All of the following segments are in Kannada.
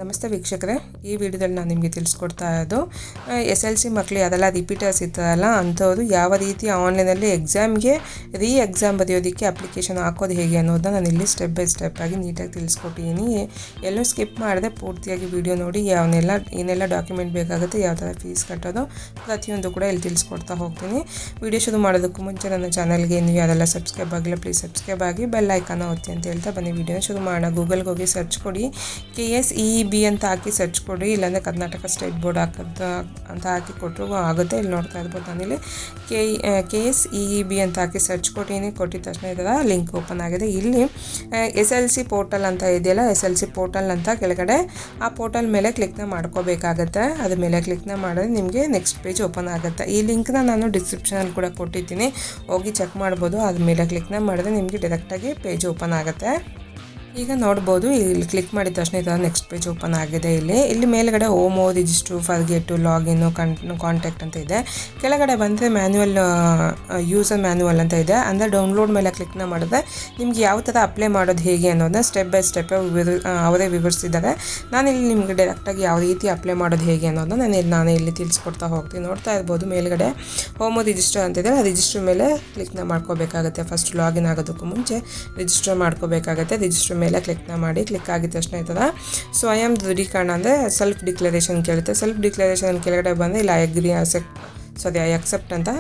ನಮಸ್ತೆ ವೀಕ್ಷಕರೇ, ಈ ವಿಡಿಯೋದಲ್ಲಿ ನಾನು ನಿಮಗೆ ತಿಳಿಸ್ಕೊಡ್ತಾ ಇರೋದು SLC ಮಕ್ಕಳು ಅದೆಲ್ಲ ರಿಪೀಟರ್ಸ್ ಇರ್ತಾರಲ್ಲ ಅಂಥವ್ರು ಯಾವ ರೀತಿ ಆನ್ಲೈನಲ್ಲಿ ಎಕ್ಸಾಮ್ಗೆ ಎಕ್ಸಾಮ್ ಬರೆಯೋದಕ್ಕೆ ಅಪ್ಲಿಕೇಶನ್ ಹಾಕೋದು ಹೇಗೆ ಅನ್ನೋದನ್ನ ನಾನು ಇಲ್ಲಿ ಸ್ಟೆಪ್ ಬೈ ಸ್ಟೆಪ್ ಆಗಿ ನೀಟಾಗಿ ತಿಳಿಸ್ಕೊಟ್ಟಿದ್ದೀನಿ. ಎಲ್ಲೂ ಸ್ಕಿಪ್ ಮಾಡದೆ ಪೂರ್ತಿಯಾಗಿ ವಿಡಿಯೋ ನೋಡಿ ಏನೆಲ್ಲ ಡಾಕ್ಯುಮೆಂಟ್ ಬೇಕಾಗುತ್ತೆ, ಯಾವ ಥರ ಫೀಸ್ ಕಟ್ಟೋದು ಪ್ರತಿಯೊಂದು ಕೂಡ ಇಲ್ಲಿ ತಿಳಿಸ್ಕೊಡ್ತಾ ಹೋಗ್ತೀನಿ. ವಿಡಿಯೋ ಶುರು ಮಾಡೋದಕ್ಕೂ ಮುಂಚೆ ನನ್ನ ಚಾನಲ್ಗೆ ನೀವು ಅದೆಲ್ಲ ಸಬ್ಸ್ಕ್ರೈಬ್ ಆಗಿಲ್ಲ, ಪ್ಲೀಸ್ ಸಬ್ಸ್ಕ್ರೈಬ್ ಆಗಿ ಬೆಲ್ ಐಕಾನ ಒತ್ತಿ ಅಂತ ಹೇಳ್ತಾ ಬನ್ನಿ ವಿಡಿಯೋನ ಶುರು ಮಾಡೋಣ. ಗೂಗಲ್ಗೆ ಹೋಗಿ ಸರ್ಚ್ ಕೊಡಿ, KSEEB ಅಂತ ಹಾಕಿ ಸರ್ಚ್ ಕೊಡಿ, ಇಲ್ಲಾಂದರೆ ಕರ್ನಾಟಕ ಸ್ಟೇಟ್ ಬೋರ್ಡ್ ಅಂತ ಹಾಕಿ ಕೊಟ್ಟರು ಆಗುತ್ತೆ. ಇಲ್ಲಿ ನೋಡ್ತಾ ಇರ್ಬೋದು, ನಾನಿಲ್ಲಿ KSEEB ಅಂತ ಹಾಕಿ ಸರ್ಚ್ ಕೊಟ್ಟಿದ ತಕ್ಷಣ ಇದರ ಲಿಂಕ್ ಓಪನ್ ಆಗಿದೆ. ಇಲ್ಲಿ SLC ಪೋರ್ಟಲ್ ಅಂತ ಇದೆಯಲ್ಲ, SLC ಪೋರ್ಟಲ್ ಅಂತ ಕೆಳಗಡೆ ಆ ಪೋರ್ಟಲ್ ಮೇಲೆ ಕ್ಲಿಕ್ನ ಮಾಡ್ಕೋಬೇಕಾಗತ್ತೆ. ಅದ್ರ ಮೇಲೆ ಕ್ಲಿಕ್ನ ಮಾಡಿದ್ರೆ ನಿಮಗೆ ನೆಕ್ಸ್ಟ್ ಪೇಜ್ ಓಪನ್ ಆಗುತ್ತೆ. ಈ ಲಿಂಕ್ನ ನಾನು ಡಿಸ್ಕ್ರಿಪ್ಷನಲ್ಲಿ ಕೂಡ ಕೊಟ್ಟಿದ್ದೀನಿ, ಹೋಗಿ ಚೆಕ್ ಮಾಡ್ಬೋದು. ಅದ್ರ ಮೇಲೆ ಕ್ಲಿಕ್ನ ಮಾಡಿದ್ರೆ ನಿಮಗೆ ಡೈರೆಕ್ಟಾಗಿ ಪೇಜ್ ಓಪನ್ ಆಗುತ್ತೆ. ಈಗ ನೋಡ್ಬೋದು, ಇಲ್ಲಿ ಕ್ಲಿಕ್ ಮಾಡಿದ ತಕ್ಷಣ ಇದರ ನೆಕ್ಸ್ಟ್ ಪೇಜ್ ಓಪನ್ ಆಗಿದೆ. ಇಲ್ಲಿ ಮೇಲ್ಗಡೆ ಹೋಮೋ, ರಿಜಿಸ್ಟ್ರು, ಫರ್ಗೆಟು, ಲಾಗಿನ್ನು, ಕಾಂಟ್ಯಾಕ್ಟ್ ಅಂತ ಇದೆ. ಕೆಳಗಡೆ ಬಂದರೆ ಮ್ಯಾನ್ಯುವಲ್, ಯೂಸರ್ ಮ್ಯಾನ್ಯುವಲ್ ಅಂತ ಇದೆ. ಅಂದರೆ ಡೌನ್ಲೋಡ್ ಮೇಲೆ ಕ್ಲಿಕ್ನ ಮಾಡಿದ್ರೆ ನಿಮ್ಗೆ ಯಾವ ಥರ ಅಪ್ಲೈ ಮಾಡೋದು ಹೇಗೆ ಅನ್ನೋದನ್ನ ಸ್ಟೆಪ್ ಬೈ ಸ್ಟೆಪ್ ಅವರೇ ವಿವರಿಸಿದ್ದಾರೆ. ನಾನಿಲ್ಲಿ ನಿಮಗೆ ಡೈರೆಕ್ಟಾಗಿ ಯಾವ ರೀತಿ ಅಪ್ಲೈ ಮಾಡೋದು ಹೇಗೆ ಅನ್ನೋದನ್ನ ನಾನು ಇಲ್ಲಿ ತಿಳಿಸ್ಕೊಡ್ತಾ ಹೋಗ್ತೀನಿ. ನೋಡ್ತಾ ಇರ್ಬೋದು, ಮೇಲ್ಗಡೆ ಹೋಮೋ ರಿಜಿಸ್ಟರ್ ಅಂತಿದೆ. ಆ ರಿಜಿಸ್ಟರ್ ಮೇಲೆ ಕ್ಲಿಕ್ನ ಮಾಡ್ಕೋಬೇಕಾಗುತ್ತೆ. ಫಸ್ಟ್ ಲಾಗಿನ್ ಆಗೋದಕ್ಕೂ ಮುಂಚೆ ರಿಜಿಸ್ಟರ್ ಮಾಡ್ಕೋಬೇಕಾಗುತ್ತೆ. ರಿಜಿಸ್ಟರ್ ಮೇಲೆ ಕ್ಲಿಕ್ನ ಮಾಡಿ, ಕ್ಲಿಕ್ ಆಗಿದ ತಕ್ಷಣ ಈ ಥರ ಸ್ವಯಂ ದೃಢೀಕರಣ ಅಂದರೆ ಸೆಲ್ಫ್ ಡಿಕ್ಲರೇಷನ್ ಕೇಳುತ್ತೆ. ಸೆಲ್ಫ್ ಡಿಕ್ಲರೇಷನ್ ಕೆಳಗಡೆ ಬಂದು ಇಲ್ಲ ಐ ಅಕ್ಸೆಪ್ಟ್ ಅಂತ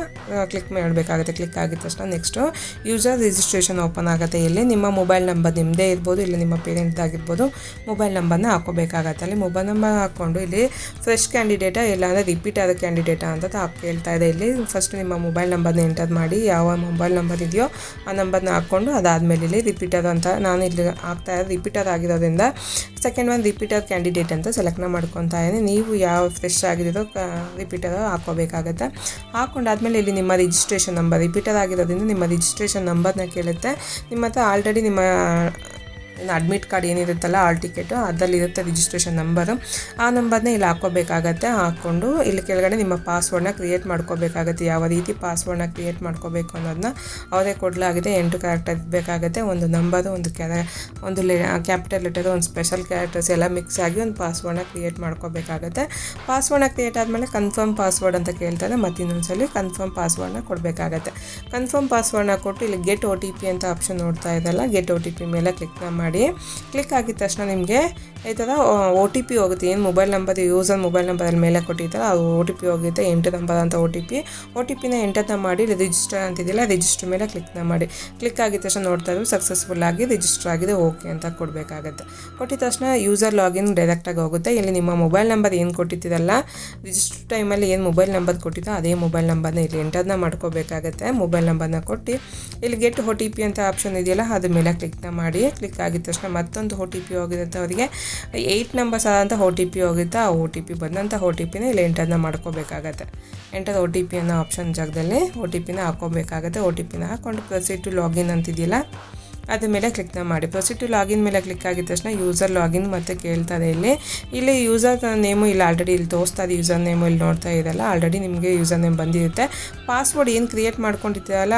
ಕ್ಲಿಕ್ ಮಾಡಬೇಕಾಗುತ್ತೆ. ಕ್ಲಿಕ್ ಆಗಿದ ತಕ್ಷಣ ನೆಕ್ಸ್ಟು ಯೂಸರ್ ರಿಜಿಸ್ಟ್ರೇಷನ್ ಓಪನ್ ಆಗುತ್ತೆ. ಇಲ್ಲಿ ನಿಮ್ಮ ಮೊಬೈಲ್ ನಂಬರ್ ನಿಮ್ಮದೇ ಇರ್ಬೋದು, ಇಲ್ಲಿ ನಿಮ್ಮ ಪೇರೆಂಟ್ದಾಗಿರ್ಬೋದು, ಮೊಬೈಲ್ ನಂಬರ್ನ ಹಾಕೋಬೇಕಾಗತ್ತೆ. ಅಲ್ಲಿ ಮೊಬೈಲ್ ನಂಬರ್ ಹಾಕ್ಕೊಂಡು ಇಲ್ಲಿ ಫ್ರೆಶ್ ಕ್ಯಾಂಡಿಡೇಟಾ ಇಲ್ಲಾಂದರೆ ರಿಪೀಟ್ ಆದ ಕ್ಯಾಂಡಿಡೇಟಾ ಅಂತ ಕೇಳ್ತಾ ಇದೆ. ಇಲ್ಲಿ ಫಸ್ಟ್ ನಿಮ್ಮ ಮೊಬೈಲ್ ನಂಬರ್ನ ಎಂಟರ್ ಮಾಡಿ, ಯಾವ ಮೊಬೈಲ್ ನಂಬರ್ ಇದೆಯೋ ಆ ನಂಬರ್ನ ಹಾಕ್ಕೊಂಡು ಅದಾದಮೇಲೆ ಇಲ್ಲಿ ರಿಪೀಟರ್ ಅಂತ ನಾನು ಇಲ್ಲಿ ಹಾಕ್ತಾ ಇರೋದು ರಿಪೀಟರ್ ಆಗಿರೋದ್ರಿಂದ ಸೆಕೆಂಡ್ ಒನ್ ರಿಪೀಟರ್ ಕ್ಯಾಂಡಿಡೇಟ್ ಅಂತ ಸೆಲೆಕ್ಟ್ನ ಮಾಡ್ಕೊತಾ ಇದ್ದೀನಿ. ನೀವು ಯಾವ ಫ್ರೆಶ್ ಆಗಿರೋ ರಿಪೀಟರ್ ಹಾಕೋಬೇಕಾಗತ್ತೆ. ಹಾಕೊಂಡಾದ್ಮೇಲೆ ಇಲ್ಲಿ ನಿಮ್ಮ ರಿಜಿಸ್ಟ್ರೇಷನ್ ನಂಬರ್ ರಿಪೀಟರ್ ಆಗಿರೋದ್ರಿಂದ ನಿಮ್ಮ ರಿಜಿಸ್ಟ್ರೇಷನ್ ನಂಬರ್ನ ಕೇಳುತ್ತೆ. ನಿಮ್ಮ ಹತ್ರ ಆಲ್ರೆಡಿ ನಿಮ್ಮ ಅಡ್ಮಿಟ್ ಕಾರ್ಡ್ ಏನಿರುತ್ತಲ್ಲ, ಆಲ್ ಟಿಕೆಟು ಅದರಲ್ಲಿರುತ್ತೆ ರಿಜಿಸ್ಟ್ರೇಷನ್ ನಂಬರು. ಆ ನಂಬರ್ನ ಇಲ್ಲಿ ಹಾಕ್ಕೋಬೇಕಾಗತ್ತೆ. ಹಾಕ್ಕೊಂಡು ಇಲ್ಲಿ ಕೆಳಗಡೆ ನಿಮ್ಮ ಪಾಸ್ವರ್ಡ್ನ ಕ್ರಿಯೇಟ್ ಮಾಡ್ಕೋಬೇಕಾಗತ್ತೆ. ಯಾವ ರೀತಿ ಪಾಸ್ವರ್ಡ್ನ ಕ್ರಿಯೇಟ್ ಮಾಡ್ಕೋಬೇಕು ಅನ್ನೋದನ್ನ ಅವರೇ ಕೊಡಲಾಗಿದೆ. 8 ಕ್ಯಾರೆಕ್ಟರ್ ಬೇಕಾಗುತ್ತೆ. ಒಂದು ನಂಬರು, ಒಂದು ಕ್ಯಾಪಿಟಲ್ ಲೆಟರು, ಒಂದು ಸ್ಪೆಷಲ್ ಕ್ಯಾರೆಕ್ಟರ್ಸ್ ಎಲ್ಲ ಮಿಕ್ಸ್ ಆಗಿ ಒಂದು ಪಾಸ್ವರ್ಡ್ನ ಕ್ರಿಯೇಟ್ ಮಾಡ್ಕೋಬೇಕಾಗತ್ತೆ. ಪಾಸ್ವರ್ಡ್ನ ಕ್ರಿಯೇಟ್ ಆದಮೇಲೆ ಕನ್ಫರ್ಮ್ ಪಾಸ್ವರ್ಡ್ ಅಂತ ಕೇಳ್ತಾರೆ. ಮತ್ತು ಇನ್ನೊಂದ್ಸಲಿ ಕನ್ಫರ್ಮ್ ಪಾಸ್ವರ್ಡ್ನ ಕೊಡಬೇಕಾಗತ್ತೆ. ಕನ್ಫರ್ಮ್ ಪಾಸ್ವರ್ಡ್ನ ಕೊಟ್ಟು ಇಲ್ಲಿ ಗೆಟ್ OTP ಅಂತ ಆಪ್ಷನ್ ನೋಡ್ತಾ ಇದ್ದಲ್ಲ, ಗೆಟ್ OTP ಮೇಲೆ ಕ್ಲಿಕ್ನ ಮಾಡಿ. ಕ್ಲಿಕ್ ಆಗಿದ ತಕ್ಷಣ ನಿಮಗೆ ಈ ಥರ OTP ಹೋಗುತ್ತೆ. ಏನು mobile number user mobile number ಅಲ್ಲಿ ಮೇಲೆ ಕೊಟ್ಟಿರ್ತಾರೆ ಅದು OTP ಹೋಗುತ್ತೆ. 8 ನಂಬರ್ ಅಂತ OTPನ ಎಂಟರ್ನ ಮಾಡಿ ರಿಜಿಸ್ಟರ್ ಅಂತಿದೆಯಲ್ಲ, ರಿಜಿಸ್ಟರ್ ಮೇಲೆ ಕ್ಲಿಕ್ನ ಮಾಡಿ. ಕ್ಲಿಕ್ ಆಗಿದ ತಕ್ಷಣ ನೋಡ್ತಾ ಇದ್ರು ಸಕ್ಸಸ್ಫುಲ್ ಆಗಿ ರಿಜಿಸ್ಟರ್ ಆಗಿದೆ, ಓಕೆ ಅಂತ ಕೊಡಬೇಕಾಗತ್ತೆ. ಕೊಟ್ಟಿದ ತಕ್ಷಣ ಯೂಸರ್ ಲಾಗಿನ್ ಡೈರೆಕ್ಟಾಗಿ ಹೋಗುತ್ತೆ. ಇಲ್ಲಿ ನಿಮ್ಮ ಮೊಬೈಲ್ ನಂಬರ್ ಏನು ಕೊಟ್ಟಿದ್ದೀರಲ್ಲ, ರಿಜಿಸ್ಟರ್ ಟೈಮಲ್ಲಿ ಏನು ಮೊಬೈಲ್ ನಂಬರ್ ಕೊಟ್ಟಿದ್ದೋ ಅದೇ ಮೊಬೈಲ್ ನಂಬರ್ನ ಇಲ್ಲಿ ಎಂಟರ್ನ ಮಾಡ್ಕೋಬೇಕಾಗತ್ತೆ. ಮೊಬೈಲ್ ನಂಬರ್ನ ಕೊಟ್ಟು ಇಲ್ಲಿ ಗೆಟ್ OTP ಅಂತ ಆಪ್ಷನ್ ಇದೆಯಲ್ಲ ಅದ್ರ ಮೇಲೆ ಕ್ಲಿಕ್ನ ಮಾಡಿ. ಕ್ಲಿಕ್ ಆಗಿದ ತಕ್ಷಣ ಮತ್ತೊಂದು OTP ಹೋಗಿರುತ್ತೆ. ಅವರಿಗೆ 8 ನಂಬರ್ಸ್ ಆದಂಥ OTP ಹೋಗುತ್ತೆ. ಆ OTP ಬಂದಂಥ OTPನ ಇಲ್ಲಿ ಎಂಟರ್ನ ಮಾಡ್ಕೋಬೇಕಾಗತ್ತೆ. ಎಂಟರ್ OTP ಅನ್ನೋ ಆಪ್ಷನ್ ಜಾಗದಲ್ಲಿ OTPನ ಹಾಕೋಬೇಕಾಗತ್ತೆ. OTPನ ಹಾಕ್ಕೊಂಡು ಪ್ರೊಸೀಡ್ ಟು ಲಾಗಿನ್ ಅಂತಿದೆಯಲ್ಲ ಅದ್ರ ಮೇಲೆ ಕ್ಲಿಕ್ನ ಮಾಡಿ. ಪ್ರೊಸೀಡ್ ಟು ಲಾಗಿನ್ ಮೇಲೆ ಕ್ಲಿಕ್ ಆಗಿದ ತಕ್ಷಣ ಯೂಸರ್ ಲಾಗಿನ್ ಮತ್ತು ಕೇಳ್ತಾರೆ. ಇಲ್ಲಿ ಯೂಸರ್ ನೇಮು ಇಲ್ಲಿ ಆಲ್ರೆಡಿ ಇಲ್ಲಿ ತೋರಿಸ್ತಾ ಇದೆ. ಯೂಸರ್ ನೇಮು ಇಲ್ಲಿ ನೋಡ್ತಾ ಇರಲ್ಲ, ಆಲ್ರೆಡಿ ನಿಮಗೆ ಯೂಸರ್ ನೇಮ್ ಬಂದಿರುತ್ತೆ. ಪಾಸ್ವರ್ಡ್ ಏನು ಕ್ರಿಯೇಟ್ ಮಾಡ್ಕೊಂಡಿರ್ತೀರಲ್ಲ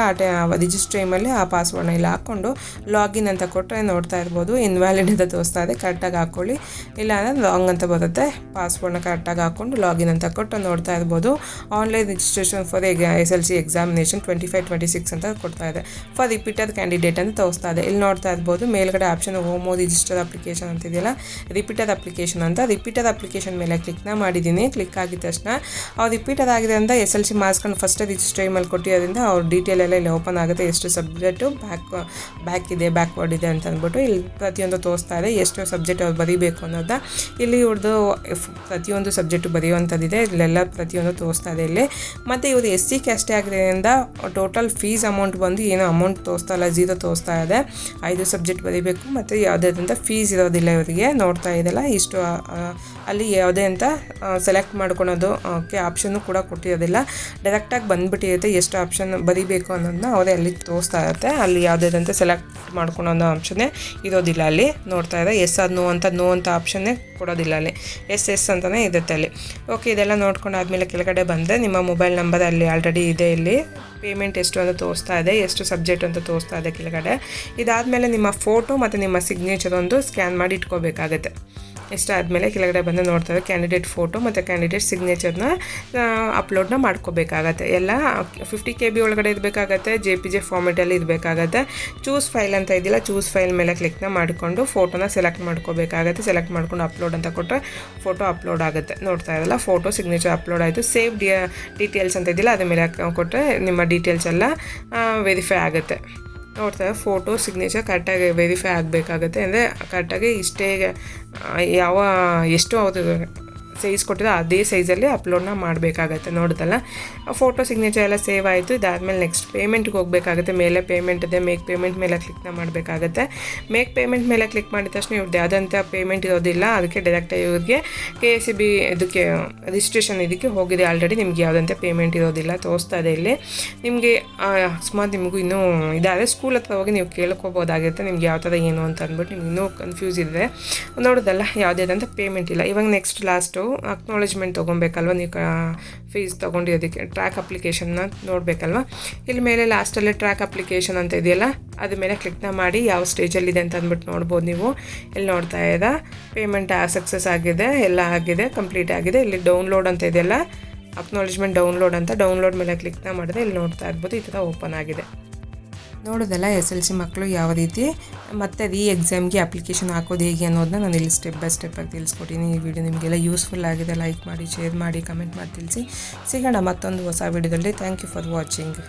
ರಿಜಿಸ್ಟರ್ ಟೈಮಲ್ಲಿ ಆ ಪಾಸ್ವರ್ಡ್ನ ಇಲ್ಲಿ ಹಾಕ್ಕೊಂಡು ಲಾಗಿನ್ ಅಂತ ಕೊಟ್ಟರೆ ನೋಡ್ತಾ ಇರ್ಬೋದು ಇನ್ವ್ಯಾಲಿಡ್ ಅಂತ ತೋರಿಸ್ತಾ ಇದೆ. ಕರೆಕ್ಟಾಗಿ ಹಾಕ್ಕೊಳ್ಳಿ, ಇಲ್ಲ ಅಂದರೆ ರಾಂಗ್ ಅಂತ ಬರುತ್ತೆ. ಪಾಸ್ವರ್ಡ್ನ ಕರೆಕ್ಟಾಗಿ ಹಾಕ್ಕೊಂಡು ಲಾಗಿನ್ ಅಂತ ಕೊಟ್ಟು ನೋಡ್ತಾ ಇರ್ಬೋದು online registration for SLC examination 25-26 ಅಂತ ಕೊಡ್ತಾ ಇದೆ. ಫಾರ್ ರಿಪೀಟರ್ ಕ್ಯಾಂಡಿಡೇಟ್ ಅಂತ ತೋರಿಸ್ತಾ ಇದೆ. ಇಲ್ಲಿ ನೋಡ್ತಾ ಇರ್ಬೋದು ಮೇಲ್ಗಡೆ ಆಪ್ಷನ್ ಹೋಮೋ ರಿಜಿಸ್ಟರ್ ಅಪ್ಲಿಕೇಶನ್ ಅಂತಿದೆಯಲ್ಲ, ರಿಪೀಟರ್ ಅಪ್ಲಿಕೇಶನ್ ಅಂತ. ರಿಪೀಟರ್ ಅಪ್ಲಿಕೇಶನ್ ಮೇಲೆ ಕ್ಲಿಕ್ನ ಮಾಡಿದ್ದೀನಿ. ಕ್ಲಿಕ್ ಆಗಿದ ತಕ್ಷಣ ಅವ್ರು ರಿಪೀಟರ್ ಆಗಿದೆ ಅಂತ SLC ಮಾರ್ಕ್ಸ್ಕೊಂಡು ಫಸ್ಟ್ ರಿಜಿಸ್ಟರ್ ಮೇಲೆ ಕೊಟ್ಟಿರೋದ್ರಿಂದ ಅವ್ರ ಡೀಟೇಲ್ ಎಲ್ಲ ಇಲ್ಲಿ ಓಪನ್ ಆಗುತ್ತೆ. ಎಷ್ಟು ಸಬ್ಜೆಕ್ಟು ಬ್ಯಾಕ್ ಇದೆ, ಬ್ಯಾಕ್ವರ್ಡ್ ಇದೆ ಅಂತ ಅಂದ್ಬಿಟ್ಟು ಇಲ್ಲಿ ಪ್ರತಿಯೊಂದು ತೋರಿಸ್ತಾ ಇದೆ. ಎಷ್ಟು ಸಬ್ಜೆಕ್ಟ್ ಅವ್ರು ಬರೀಬೇಕು ಅನ್ನೋದನ್ನ ಇಲ್ಲಿ ಇವ್ರದ್ದು ಪ್ರತಿಯೊಂದು ಸಬ್ಜೆಕ್ಟು ಬರೆಯುವಂಥದ್ದಿದೆ. ಇಲ್ಲೆಲ್ಲ ಪ್ರತಿಯೊಂದು ತೋರಿಸ್ತಾ ಇದೆ ಇಲ್ಲಿ. ಮತ್ತು ಇವರು SC ಕ್ಯಾಸ್ಟೇ ಆಗಿರೋದ್ರಿಂದ ಟೋಟಲ್ ಫೀಸ್ ಅಮೌಂಟ್ ಬಂದು ಏನೋ ಅಮೌಂಟ್ ತೋರಿಸ್ತಾ ಇಲ್ಲ, 0 ತೋರಿಸ್ತಾ ಇದೆ. 5 ಸಬ್ಜೆಕ್ಟ್ ಬರೀಬೇಕು ಮತ್ತು ಯಾವುದೇ ಫೀಸ್ ಇರೋದಿಲ್ಲ ಇವರಿಗೆ. ನೋಡ್ತಾ ಇದೆಲ್ಲ ಇಷ್ಟು ಅಲ್ಲಿ ಯಾವುದೇ ಅಂತ ಸೆಲೆಕ್ಟ್ ಮಾಡ್ಕೊಳೋದು ಆಪ್ಷನ್ನು ಕೂಡ ಕೊಟ್ಟಿರೋದಿಲ್ಲ. ಡೈರೆಕ್ಟಾಗಿ ಬಂದುಬಿಟ್ಟಿರುತ್ತೆ ಎಷ್ಟು ಆಪ್ಷನ್ ಬರೀಬೇಕು ಅನ್ನೋದನ್ನ ಅವರೇ ಅಲ್ಲಿ ತೋರಿಸ್ತಾ ಇರುತ್ತೆ. ಅಲ್ಲಿ ಯಾವುದೇ ಅಂತ ಸೆಲೆಕ್ಟ್ ಮಾಡ್ಕೊಳೋ ಆಪ್ಷನ್ನೇ ಇರೋದಿಲ್ಲ. ಅಲ್ಲಿ ನೋಡ್ತಾ ಇದೆ ಎಸ್ ಅದು ನೋ ಅಂತ ಆಪ್ಷನ್ನೇ ಕೊಡೋದಿಲ್ಲ. ಅಲ್ಲಿ ಎಸ್ ಅಂತಲೇ ಇರುತ್ತೆ ಅಲ್ಲಿ. ಓಕೆ, ಇದೆಲ್ಲ ನೋಡ್ಕೊಂಡಾದ್ಮೇಲೆ ಕೆಳಗಡೆ ಬಂದರೆ ನಿಮ್ಮ ಮೊಬೈಲ್ ನಂಬರ್ ಅಲ್ಲಿ ಆಲ್ರೆಡಿ ಇದೆ. ಇಲ್ಲಿ ಪೇಮೆಂಟ್ ಎಷ್ಟು ಅಂತ ತೋರಿಸ್ತಾ ಇದೆ, ಎಷ್ಟು ಸಬ್ಜೆಕ್ಟ್ ಅಂತ ತೋರಿಸ್ತಾ ಇದೆ ಕೆಳಗಡೆ. ಇದಾದಮೇಲೆ ನಿಮ್ಮ ಫೋಟೋ ಮತ್ತು ನಿಮ್ಮ ಸಿಗ್ನೇಚರ್ ಒಂದು ಸ್ಕ್ಯಾನ್ ಮಾಡಿ ಇಟ್ಕೋಬೇಕಾಗುತ್ತೆ. ಇಷ್ಟ ಆದಮೇಲೆ ಕೆಳಗಡೆ ಬಂದು ನೋಡ್ತಾರೆ ಕ್ಯಾಂಡಿಡೇಟ್ ಫೋಟೋ ಮತ್ತು ಕ್ಯಾಂಡಿಡೇಟ್ ಸಿಗ್ನೇಚರ್ನ ಅಪ್ಲೋಡ್ನ ಮಾಡ್ಕೋಬೇಕಾಗತ್ತೆ. ಎಲ್ಲ 50 KB ಒಳಗಡೆ ಇರಬೇಕಾಗತ್ತೆ, JPG ಫಾರ್ಮೆಟಲ್ಲಿ ಇರಬೇಕಾಗತ್ತೆ. ಚೂಸ್ ಫೈಲ್ ಅಂತ ಇದೆಯಲ್ಲ, ಚೂಸ್ ಫೈಲ್ ಮೇಲೆ ಕ್ಲಿಕ್ನ ಮಾಡಿಕೊಂಡು ಫೋಟೋನ ಸೆಲೆಕ್ಟ್ ಮಾಡ್ಕೋಬೇಕಾಗತ್ತೆ. ಸೆಲೆಕ್ಟ್ ಮಾಡ್ಕೊಂಡು ಅಪ್ಲೋಡ್ ಅಂತ ಕೊಟ್ಟರೆ ಫೋಟೋ ಅಪ್ಲೋಡ್ ಆಗುತ್ತೆ. ನೋಡ್ತಾ ಇರಲ್ಲ, ಫೋಟೋ ಸಿಗ್ನೇಚರ್ ಅಪ್ಲೋಡ್ ಆಯಿತು. ಸೇವ್ ಡೀಟೇಲ್ಸ್ ಅಂತ ಇದೆಯಲ್ಲ ಅದ್ರ ಮೇಲೆ ಕೊಟ್ಟರೆ ನಿಮ್ಮ ಡೀಟೇಲ್ಸ್ ಎಲ್ಲ ವೆರಿಫೈ ಆಗುತ್ತೆ. ನೋಡ್ತಾರೆ ಫೋಟೋ ಸಿಗ್ನೇಚರ್ ಕರೆಕ್ಟಾಗಿ ವೆರಿಫೈ ಆಗಬೇಕಾಗತ್ತೆ. ಅಂದರೆ ಕರೆಕ್ಟಾಗಿ ಇಷ್ಟೇ ಎಷ್ಟು ಅವ್ರು ಸೈಜ್ ಕೊಟ್ಟಿರೋ ಅದೇ ಸೈಜಲ್ಲಿ ಅಪ್ಲೋಡ್ನ ಮಾಡಬೇಕಾಗತ್ತೆ. ನೋಡಿದಲ್ಲ, ಫೋಟೋ ಸಿಗ್ನೇಚರ್ ಎಲ್ಲ ಸೇವ್ ಆಯಿತು. ಇದಾದಮೇಲೆ ನೆಕ್ಸ್ಟ್ ಪೇಮೆಂಟ್ಗೆ ಹೋಗಬೇಕಾಗುತ್ತೆ. ಮೇಲೆ ಪೇಮೆಂಟ್ ಇದೆ, ಮೇಕ್ ಪೇಮೆಂಟ್ ಮೇಲೆ ಕ್ಲಿಕ್ನ ಮಾಡಬೇಕಾಗತ್ತೆ. ಮೇಕ್ ಪೇಮೆಂಟ್ ಮೇಲೆ ಕ್ಲಿಕ್ ಮಾಡಿದ ತಕ್ಷಣ ಇವ್ರದ್ದು ಯಾವುದಂಥ ಪೇಮೆಂಟ್ ಇರೋದಿಲ್ಲ. ಅದಕ್ಕೆ ಡೈರೆಕ್ಟಾಗಿ ಇವ್ರಿಗೆ KCB ಇದಕ್ಕೆ ರಿಜಿಸ್ಟ್ರೇಷನ್ ಇದಕ್ಕೆ ಹೋಗಿದೆ ಆಲ್ರೆಡಿ. ನಿಮ್ಗೆ ಯಾವುದಂಥ ಪೇಮೆಂಟ್ ಇರೋದಿಲ್ಲ ತೋರಿಸ್ತಾ ಇದೆ ಇಲ್ಲಿ. ನಿಮಗೆ ಅಕಸ್ಮಾತ್ ನಿಮಗೂ ಇನ್ನೂ ಇದಾದರೆ ಸ್ಕೂಲ್ ಹತ್ರ ಹೋಗಿ ನೀವು ಕೇಳ್ಕೊಬೋದಾಗಿರುತ್ತೆ ನಿಮ್ಗೆ ಯಾವ ಥರ ಏನು ಅಂತ ಅಂದ್ಬಿಟ್ಟು. ನಿಮ್ಗೆ ಇನ್ನೂ ಕನ್ಫ್ಯೂಸ್ ಇದೆ. ನೋಡೋದಲ್ಲ, ಯಾವುದೇದಂಥ ಪೇಮೆಂಟ್ ಇಲ್ಲ. ಇವಾಗ ನೆಕ್ಸ್ಟ್ ಲಾಸ್ಟು ಅಕ್ನಾಲೇಜ್ಮೆಂಟ್ ತೊಗೊಬೇಕಲ್ವ, ನೀವು ಫೀಸ್ ತೊಗೊಂಡಿರೋದಕ್ಕೆ ಟ್ರ್ಯಾಕ್ ಅಪ್ಲಿಕೇಶನ್ನ ನೋಡಬೇಕಲ್ವ. ಇಲ್ಲಿ ಮೇಲೆ ಲಾಸ್ಟಲ್ಲಿ ಟ್ರ್ಯಾಕ್ ಅಪ್ಲಿಕೇಶನ್ ಅಂತ ಇದೆಯಲ್ಲ ಅದ್ರ ಮೇಲೆ ಕ್ಲಿಕ್ನ ಮಾಡಿ ಯಾವ ಸ್ಟೇಜಲ್ಲಿದೆ ಅಂತ ಅಂದ್ಬಿಟ್ಟು ನೋಡ್ಬೋದು ನೀವು. ಇಲ್ಲಿ ನೋಡ್ತಾ ಇದ್ದ ಪೇಮೆಂಟ್ ಸಕ್ಸಸ್ ಆಗಿದೆ, ಎಲ್ಲ ಆಗಿದೆ, ಕಂಪ್ಲೀಟ್ ಆಗಿದೆ. ಇಲ್ಲಿ ಡೌನ್ಲೋಡ್ ಅಂತ ಇದೆಯಲ್ಲ, ಅಕ್ನಾಲೇಜ್ಮೆಂಟ್ ಡೌನ್ಲೋಡ್ ಅಂತ, ಡೌನ್ಲೋಡ್ ಮೇಲೆ ಕ್ಲಿಕ್ನ ಮಾಡಿದ್ರೆ ಇಲ್ಲಿ ನೋಡ್ತಾ ಇರ್ಬೋದು ಈ ಥರ ಓಪನ್ ಆಗಿದೆ. ನೋಡೋದಲ್ಲ SLC ಮಕ್ಕಳು ಯಾವ ರೀತಿ ಮತ್ತೆ ಎಕ್ಸಾಮ್ಗೆ ಅಪ್ಲಿಕೇಶನ್ ಹಾಕೋದು ಹೇಗೆ ಅನ್ನೋದನ್ನ ನಾನು ಇಲ್ಲಿ ಸ್ಟೆಪ್ ಬೈ ಸ್ಟೆಪ್ಪಾಗಿ ತಿಳಿಸ್ಕೊಟ್ಟಿನಿ. ಈ ವಿಡಿಯೋ ನಿಮಗೆಲ್ಲ ಯೂಸ್ಫುಲ್ ಆಗಿದೆ. ಲೈಕ್ ಮಾಡಿ, ಶೇರ್ ಮಾಡಿ, ಕಮೆಂಟ್ ಮಾಡಿ ತಿಳಿಸಿ. ಸಿಗೋಣ ಮತ್ತೊಂದು ಹೊಸ ವಿಡಿಯೋದಲ್ಲಿ. Thank you for watching.